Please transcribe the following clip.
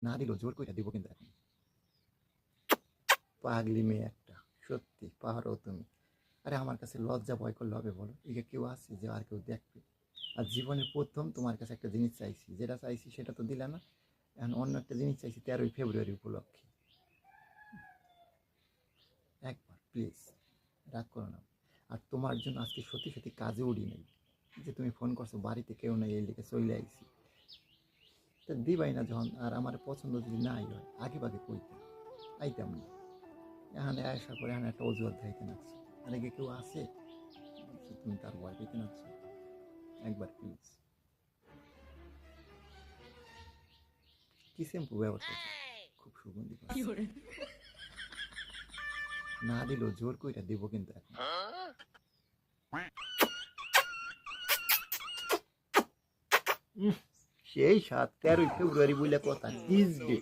না দিলেও জোর করে দিব কিন্তু এখন। পাগলি মেয়ে একটা, সত্যি পাহাড়ও তুমি। আরে আমার কাছে লজ্জা ভয় করলে হবে বলো? এদিকে কেউ আছে যে আর কেউ দেখবে? আর জীবনের প্রথম তোমার কাছে একটা জিনিস চাইছি, যেটা চাইছি সেটা তো দিলা না। এখন অন্য একটা জিনিস চাইছি 13ই ফেব্রুয়ারি উপলক্ষে। একবার প্লিজ রাগ করো না। আর তোমার জন্য আজকে সত্যি সত্যি কাজে উড়ি নেই, যে তুমি ফোন করছো বাড়িতে কেউ নেই এই লিখে চলে আইছি। তা দিবাই না যখন, আর আমার পছন্দ যদি নাই হয় আগে ভাগে কইতাম, আইতাম না। এখানে আসার পরে এখানে একটা অজুহাত খাইতে নাচছো। আর এগে কেউ আছে তুমি তার ভয় পেতে নাচছো? একবার প্লিজ। কি শ্যাম্পু ব্যবহার করছো? খুব সুগন্ধি পাচ্ছি। না দিলেও জোর কইরা দিব কিন্তু এখন। সেই 13ই ফেব্রুয়ারি বলে কথা, কিস ডে।